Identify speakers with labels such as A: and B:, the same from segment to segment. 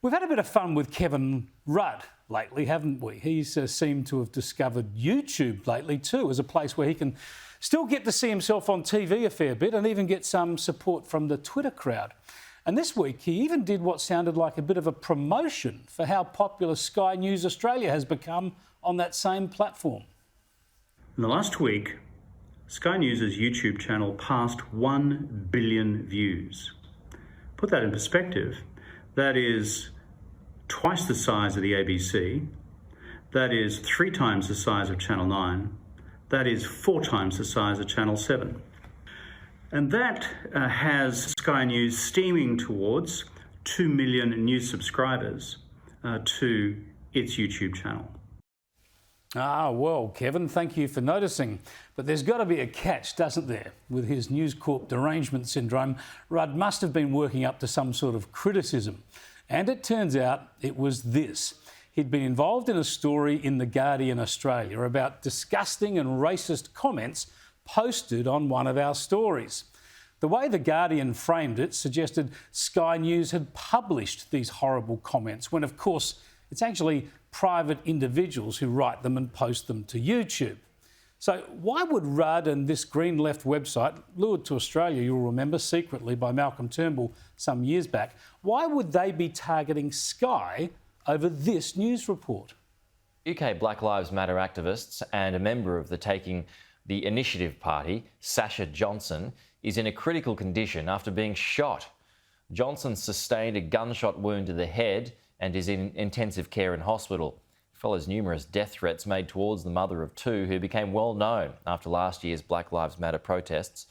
A: We've had a bit of fun with Kevin Rudd lately, haven't we? He's seemed to have discovered YouTube lately too as a place where he can still get to see himself on TV a fair bit and even get some support from the Twitter crowd. And this week he even did what sounded like a bit of a promotion for how popular Sky News Australia has become on that same platform.
B: In the last week, Sky News' YouTube channel passed 1 billion views. Put that in perspective, that is twice the size of the ABC, that is 3 times the size of Channel 9, that is 4 times the size of Channel 7. And that has Sky News steaming towards 2 million new subscribers to its YouTube channel.
A: Ah, well, Kevin, thank you for noticing. But there's got to be a catch, doesn't there? With his News Corp derangement syndrome, Rudd must have been working up to some sort of criticism. And it turns out it was this. He'd been involved in a story in the Guardian Australia about disgusting and racist comments posted on one of our stories. The way the Guardian framed it suggested Sky News had published these horrible comments when, of course, it's actually private individuals who write them and post them to YouTube. So why would Rudd and this Green Left website, lured to Australia, you'll remember, secretly by Malcolm Turnbull some years back, why would they be targeting Sky over this news report?
C: UK Black Lives Matter activists and a member of the Taking the Initiative Party, Sasha Johnson, is in a critical condition after being shot. Johnson sustained a gunshot wound to the head and is in intensive care in hospital. It follows numerous death threats made towards the mother of 2 who became well known after last year's Black Lives Matter protests.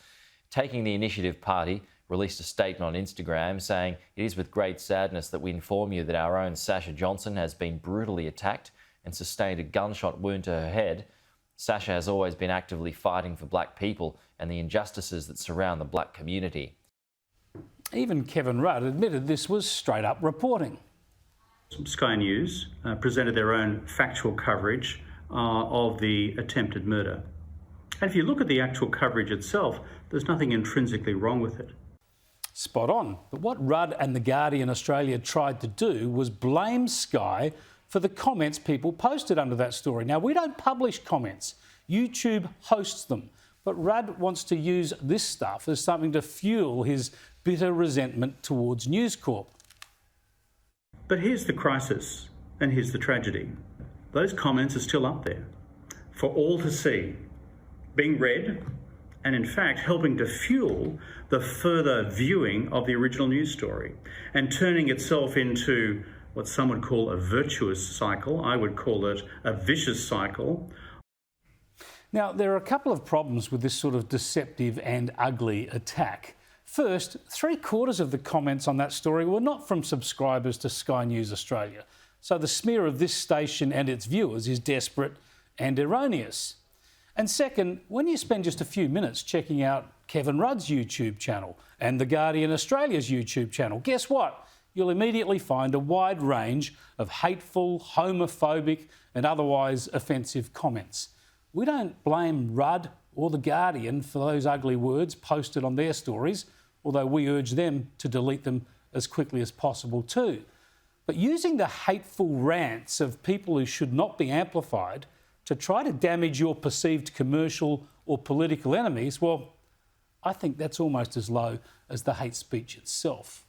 C: Taking the Initiative Party released a statement on Instagram saying, "It is with great sadness that we inform you that our own Sasha Johnson has been brutally attacked and sustained a gunshot wound to her head. Sasha has always been actively fighting for black people and the injustices that surround the black community."
A: Even Kevin Rudd admitted this was straight up reporting.
B: Sky News presented their own factual coverage of the attempted murder. And if you look at the actual coverage itself, there's nothing intrinsically wrong with it.
A: Spot on. But what Rudd and the Guardian Australia tried to do was blame Sky for the comments people posted under that story. Now, we don't publish comments. YouTube hosts them. But Rudd wants to use this stuff as something to fuel his bitter resentment towards News Corp.
B: But here's the crisis, and here's the tragedy. Those comments are still up there for all to see, being read, and in fact helping to fuel the further viewing of the original news story and turning itself into what some would call a virtuous cycle. I would call it a vicious cycle.
A: Now, there are a couple of problems with this sort of deceptive and ugly attack. First, 3/4 of the comments on that story were not from subscribers to Sky News Australia. So the smear of this station and its viewers is desperate and erroneous. And second, when you spend just a few minutes checking out Kevin Rudd's YouTube channel and the Guardian Australia's YouTube channel, guess what? You'll immediately find a wide range of hateful, homophobic and otherwise offensive comments. We don't blame Rudd or the Guardian for those ugly words posted on their stories, although we urge them to delete them as quickly as possible too. But using the hateful rants of people who should not be amplified to try to damage your perceived commercial or political enemies, well, I think that's almost as low as the hate speech itself.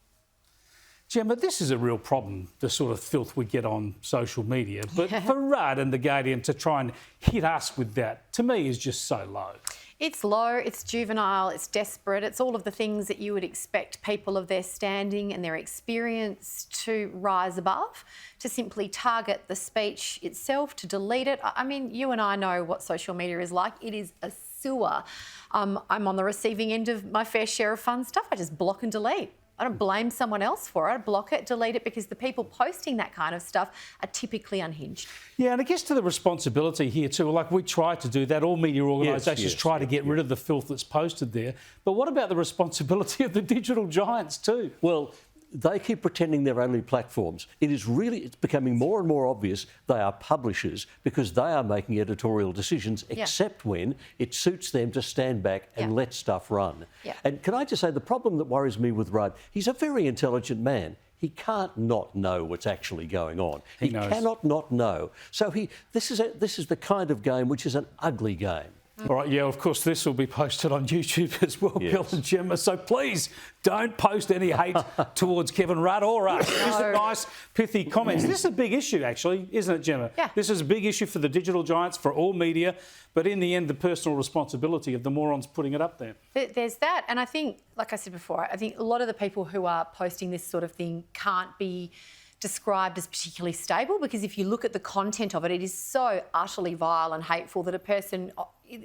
A: Gemma, this is a real problem, the sort of filth we get on social media. But for Rudd and the Guardian to try and hit us with that, to me, is just so low.
D: It's low, it's juvenile, it's desperate, it's all of the things that you would expect people of their standing and their experience to rise above, to simply target the speech itself, to delete it. I mean, you and I know what social media is like. It is a sewer. I'm on the receiving end of my fair share of fun stuff. I just block and delete. I don't blame someone else for it. I block it, delete it, because the people posting that kind of stuff are typically unhinged.
A: Yeah, and it gets to the responsibility here too. Like, we try to do that. All media organisations try to get rid of the filth that's posted there. But what about the responsibility of the digital giants too?
E: Well, they keep pretending they're only platforms. It's becoming more and more obvious they are publishers, because they are making editorial decisions except when it suits them to stand back and let stuff run. And can I just say, the problem that worries me with Rudd, he's a very intelligent man. he can't not know what's actually going on.
A: He
E: He
A: knows.
E: cannot not know. So this is the kind of game which is an ugly game.
A: All right, yeah, of course, this will be posted on YouTube as well,
E: Yes.
A: Bill and Gemma. So please don't post any hate towards Kevin Rudd or us. Just a nice, pithy comments. This is a big issue, actually, isn't it, Gemma?
D: Yeah.
A: This is a big issue for the digital giants, for all media, but in the end, the personal responsibility of the morons putting it up there.
D: There's that. And I think, like I said before, I think a lot of the people who are posting this sort of thing can't be described as particularly stable, because if you look at the content of it, it is so utterly vile and hateful that a person,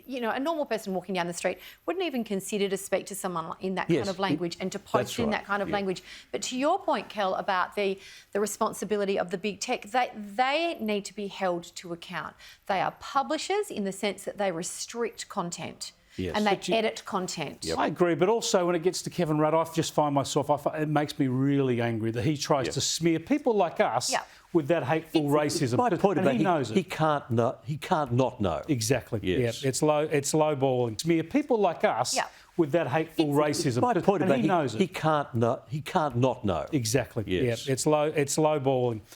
D: you know, a normal person walking down the street wouldn't even consider to speak to someone in that
E: Yes,
D: kind of language and to
E: that's
D: post in
E: right,
D: that kind of
E: yeah.
D: language. But to your point, Kel, about the responsibility of the big tech, they need to be held to account. They are publishers in the sense that they restrict content.
E: Yes.
D: And they edit content.
A: I agree, but also when it gets to Kevin Rudd, I just find myself, it makes me really angry that he tries to smear people like us with that hateful racism.
E: My point
A: and
E: about
A: he knows it.
E: he can't not know.
A: Exactly.
E: Yes.
A: Yeah, it's low balling. Smear people like us with that hateful racism.
E: My point
A: and
E: about
A: he knows it.
E: he can't not know.
A: Exactly.
E: Yes.
A: Yeah, it's low balling.